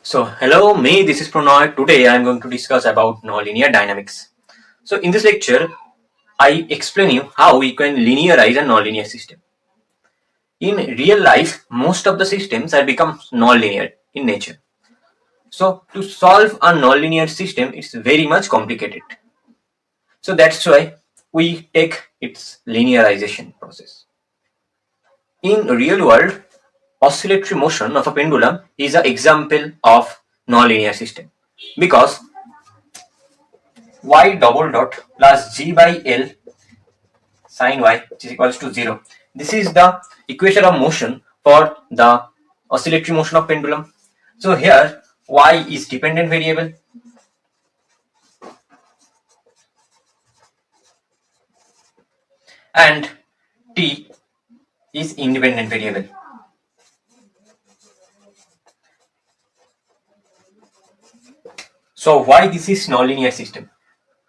So hello me, this is Pranay. Today I am going to discuss about nonlinear dynamics. So in this lecture, I explain you how we can linearize a nonlinear system. In real life, most of the systems have become nonlinear in nature. So to solve a nonlinear system, it's very much complicated. So that's why we take its linearization process. In real world, oscillatory motion of a pendulum is an example of nonlinear system because y double dot plus g by l sin y which is equals to 0. This is the equation of motion for the oscillatory motion of pendulum. So here y is dependent variable and t is independent variable. So why this is nonlinear system?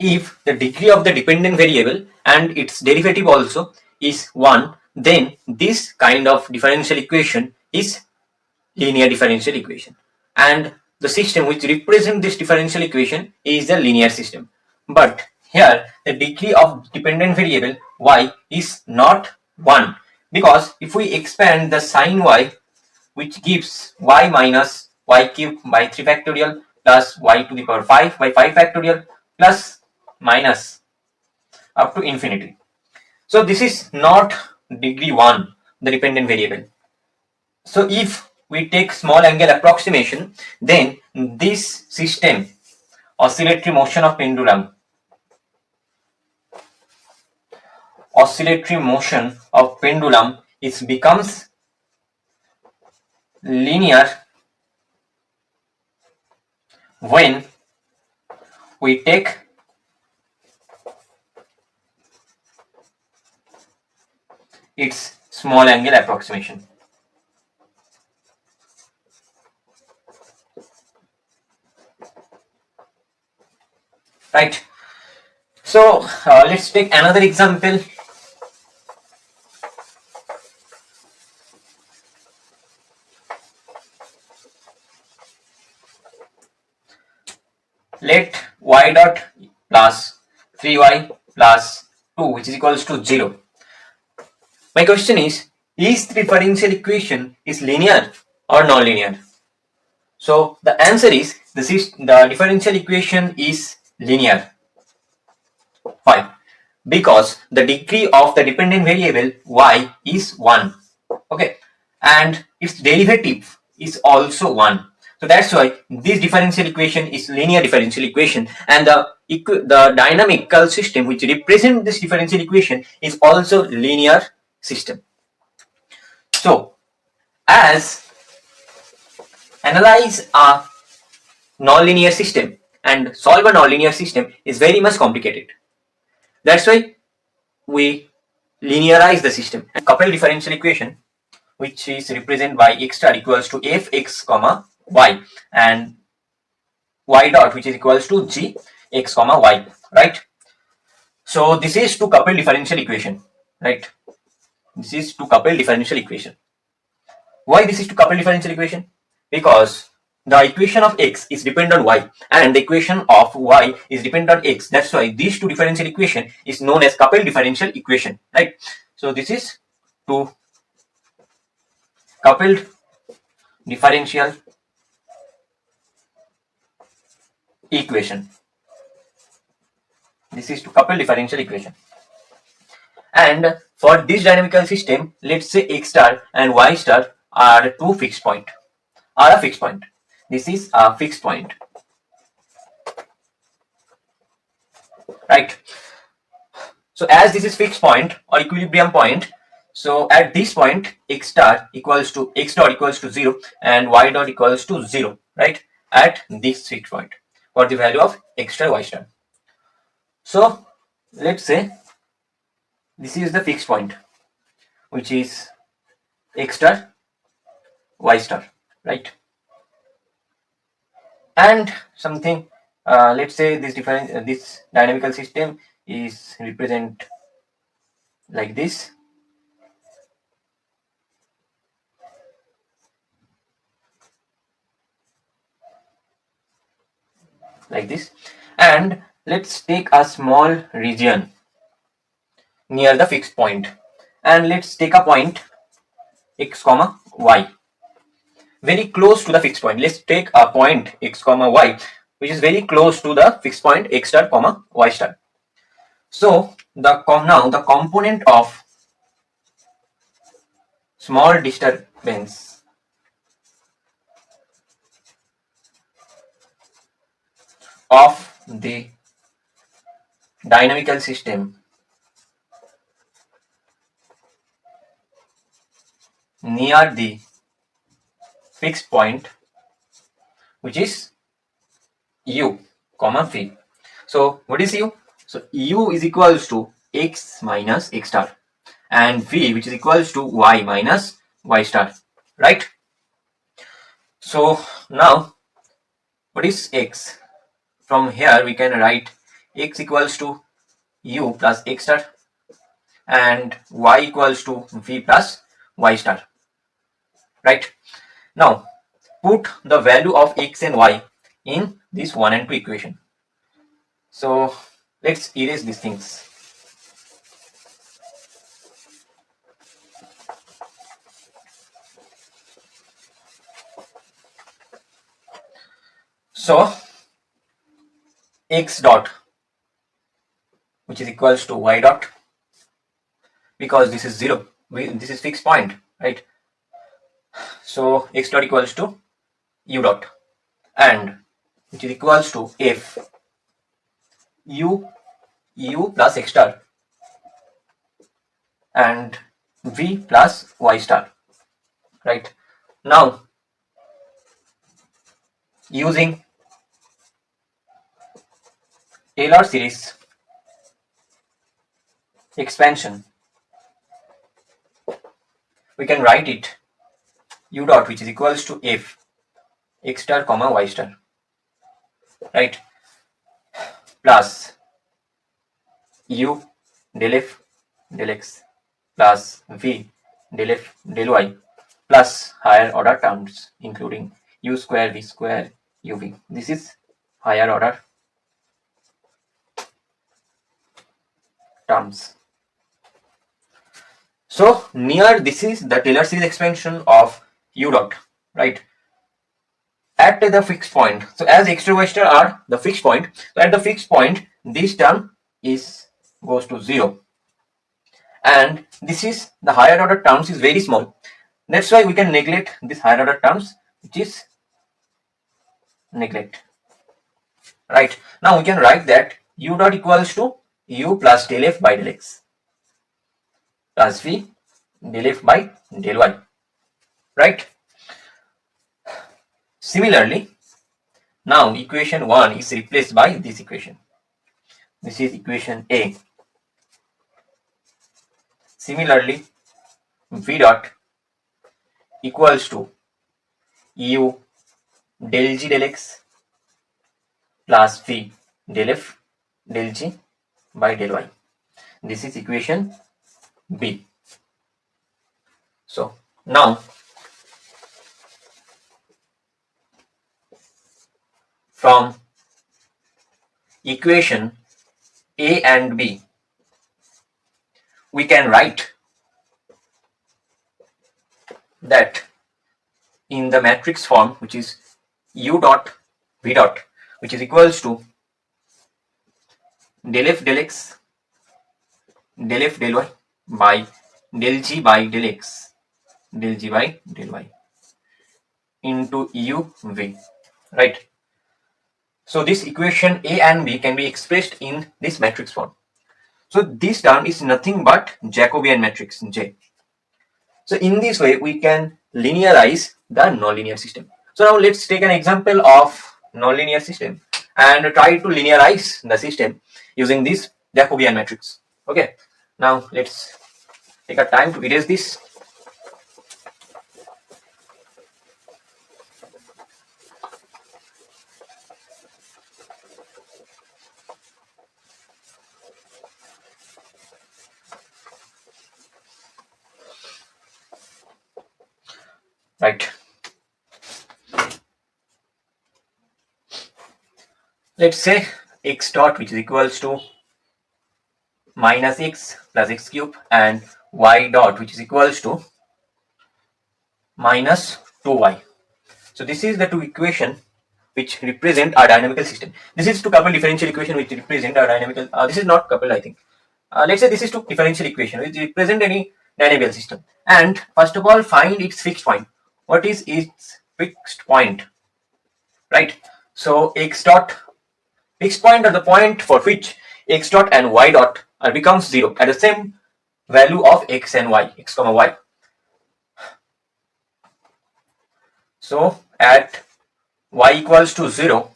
If the degree of the dependent variable and its derivative also is 1, then this kind of differential equation is linear differential equation, and the system which represents this differential equation is the linear system. But here the degree of dependent variable y is not 1, because if we expand the sin y, which gives y minus y cubed by 3 factorial plus y to the power 5 by 5 factorial plus minus up to infinity. So this is not degree 1, the dependent variable. So if we take small angle approximation, then this system, oscillatory motion of pendulum, it becomes linear when we take its small angle approximation. Right. So let's take another example. Let y dot plus 3y plus 2 which is equals to 0. My question is the differential equation is linear or non-linear? So the answer is the differential equation is linear. Why? Because the degree of the dependent variable y is 1. Okay, and its derivative is also 1. So that's why this differential equation is linear differential equation, and the dynamical system which represents this differential equation is also linear system. So as analyze a nonlinear system and solve a nonlinear system is very much complicated. That's why we linearize the system. And coupled differential equation, which is represented by x star equals to fx comma y, and y dot which is equals to g x comma y, right? So this is two coupled differential equation, right? This is two coupled differential equation. Why this is two coupled differential equation? Because the equation of x is dependent on y and the equation of y is dependent on x. That's why these two differential equation is known as coupled differential equation, right? So this is two coupled differential equation. This is two coupled differential equation. And for this dynamical system, let's say x star and y star are two fixed point, are a fixed point. This is a fixed point, right? So as this is fixed point or equilibrium point, so at this point x star equals to x dot equals to 0 and y dot equals to 0, right? At this fixed point for the value of x star y star. So let's say this is the fixed point, which is x star y star, right? And something, let's say this dynamical system is represent like this. like this. And let's take a small region near the fixed point, and let's take a point x comma y very close to the fixed point. Let's take a point x comma y which is very close to the fixed point x star comma y star. So now the component of small disturbance of the dynamical system near the fixed point, which is u comma v. So what is u? So u is equals to x minus x star, and v which is equals to y minus y star, right? So now what is x? From here we can write x equals to u plus x star and y equals to v plus y star, right? Now put the value of x and y in this 1 and 2 equation. So let's erase these things. So x dot, which is equals to y dot, because this is 0, this is fixed point, right? So x dot equals to u dot, and which is equals to f u plus x star and v plus y star, right? Now using Taylor series expansion, we can write it u dot, which is equals to f x star comma y star, right, plus u del f del x plus v del f del y plus higher order terms including u square, v square, uv. This is higher order terms. So near this is the Taylor series expansion of u dot, right, at the fixed point. So as x to y star are the fixed point, so at the fixed point this term is goes to 0, and this is the higher order terms is very small. That's why we can neglect this higher order terms, which is neglect, right? Now we can write that u dot equals to u plus del f by del x plus v del f by del y, right? Similarly, now equation 1 is replaced by this equation. This is equation A. Similarly, v dot equals to u del g del x plus v del f del g by del y. This is equation B. So now from equation A and B, we can write that in the matrix form, which is u dot v dot, which is equals to del f del x del f del y by del g by del x del g by del y into u v, right? So this equation A and B can be expressed in this matrix form. So this term is nothing but Jacobian matrix J. So in this way we can linearize the nonlinear system. So now let's take an example of nonlinear system and try to linearize the system using this Jacobian matrix. Okay, now let's take a time to erase this. Right. let's say x dot, which is equals to minus x plus x cube, and y dot, which is equals to minus 2y. So this is the two equation which represent our dynamical system. This is two coupled differential equation which represent our dynamical. This is not coupled, I think. Let's say this is two differential equation which represent any dynamical system. And first of all, find its fixed point. What is its fixed point? Right. So x dot fixed point are the point for which x dot and y dot are becomes 0 at the same value of x and y, x comma y. So at y equals to 0,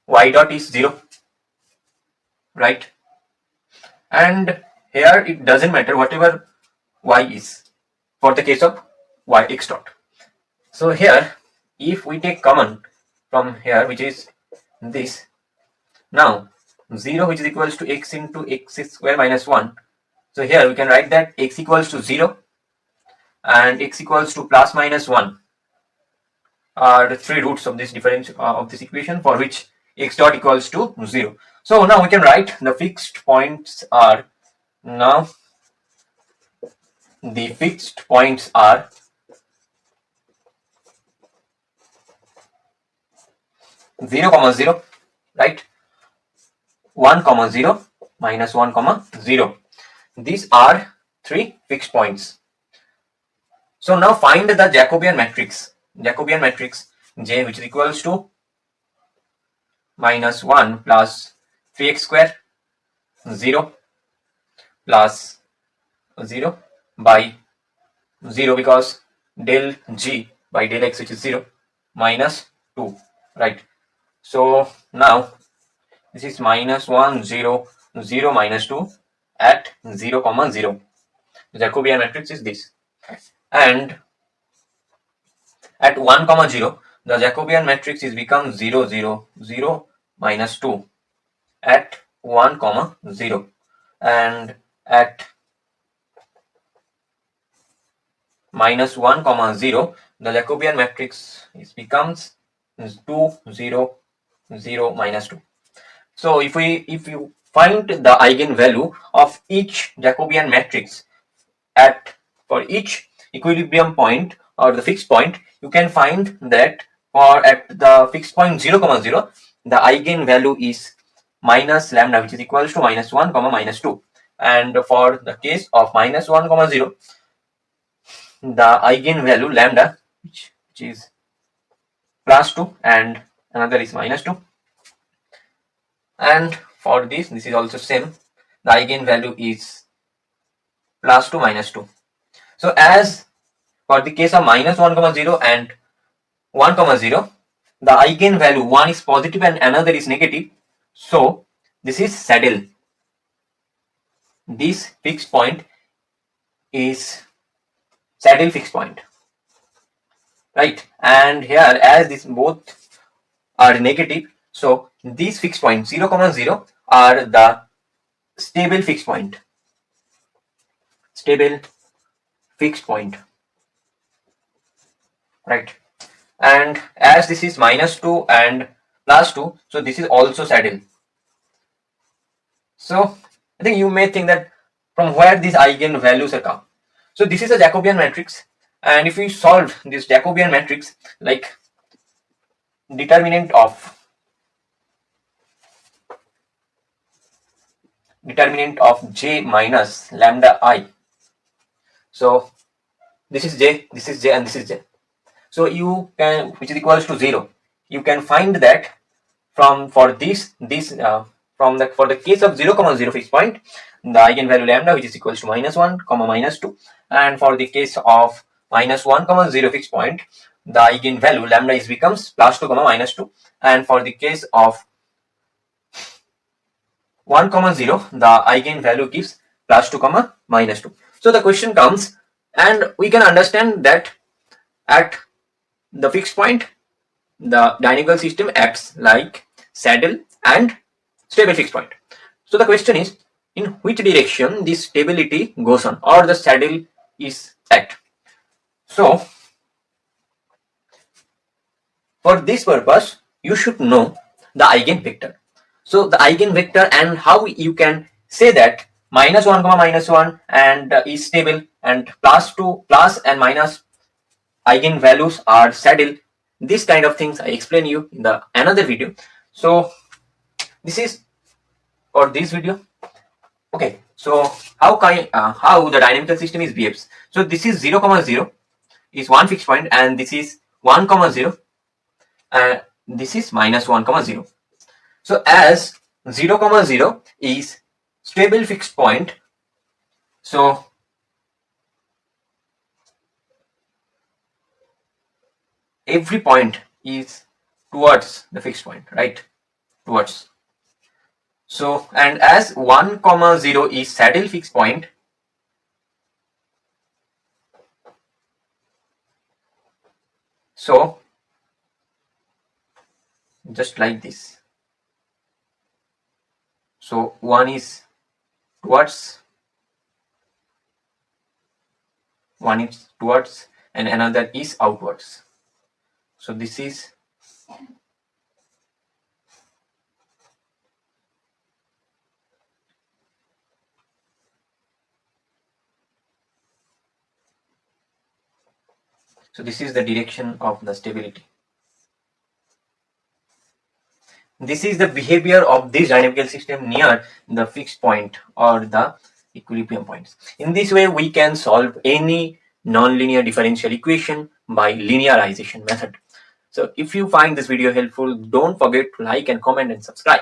y dot is 0, right? And here it doesn't matter whatever y is for the case of y x dot. So here if we take common from here, which is this, now 0, which is equals to x into x square minus 1. So here we can write that x equals to 0 and x equals to plus minus 1 are the three roots of this difference of this equation for which x dot equals to 0. So now we can write the fixed points are, now the fixed points are 0, comma 0, right? 1, comma 0, minus 1, comma 0. These are three fixed points. So now find the Jacobian matrix. Jacobian matrix J, which is equals to minus 1 plus 3x square, 0 plus 0 by 0, because del g by del x, which is 0, minus 2, right? So now this is minus 1, 0, 0, minus 2 at 0, comma 0. The Jacobian matrix is this. And at 1, comma 0, the Jacobian matrix is become 0, 0, 0, minus 2 at 1, comma 0. And at minus 1, comma 0, the Jacobian matrix is becomes 2, 0, 0, minus 2. So if you find the eigenvalue of each Jacobian matrix at for each equilibrium point or the fixed point, you can find that for at the fixed point 0, comma 0, the eigenvalue is minus lambda, which is equals to minus 1, comma minus 2. And for the case of minus 1, comma 0, the eigenvalue lambda, which is plus 2, and another is minus 2. And for this is also same, the eigenvalue is plus 2, minus 2. So as for the case of minus 1, comma 0 and 1, comma 0, the eigenvalue one is positive and another is negative. So this is saddle. This fixed point is saddle fixed point, right? And here as this both are negative, so these fixed points 0, comma 0 are the stable fixed point. Stable fixed point, right? And as this is minus 2 and plus 2, so this is also saddle. So I think you may think that from where these eigenvalues are come. So this is a Jacobian matrix, and if we solve this Jacobian matrix, like determinant of j minus lambda I. So this is j, and this is j. So you can, which is equals to 0. You can find that from for this from the for the case of 0, comma 0 fixed point, the eigenvalue lambda, which is equals to minus 1, comma minus 2, and for the case of minus 1, comma 0 fixed point, the eigenvalue lambda is becomes plus 2, comma minus 2, and for the case of 1, comma 0, the eigenvalue gives plus 2, comma minus 2. So the question comes, and we can understand that at the fixed point, the dynamical system acts like saddle and stable fixed point. So the question is, in which direction this stability goes on, or the saddle is at. So for this purpose, you should know the eigenvector. So the eigenvector and how you can say that minus 1 comma minus 1 and is stable, and plus and minus eigenvalues are saddle. This kind of things I explain you in the another video. So this is for this video. Okay, so how the dynamical system is behaves. So this is 0 comma 0 is one fixed point, and this is 1 comma 0 and this is minus 1 comma 0. So as 0 comma 0 is stable fixed point, so every point is towards the fixed point, right? Towards. So, and as 1 comma 0 is saddle fixed point, so just like this. So 1 is towards, and another is outwards. So this is the direction of the stability. This is the behavior of this dynamical system near the fixed point or the equilibrium points. In this way, we can solve any nonlinear differential equation by linearization method. So if you find this video helpful, don't forget to like and comment and subscribe.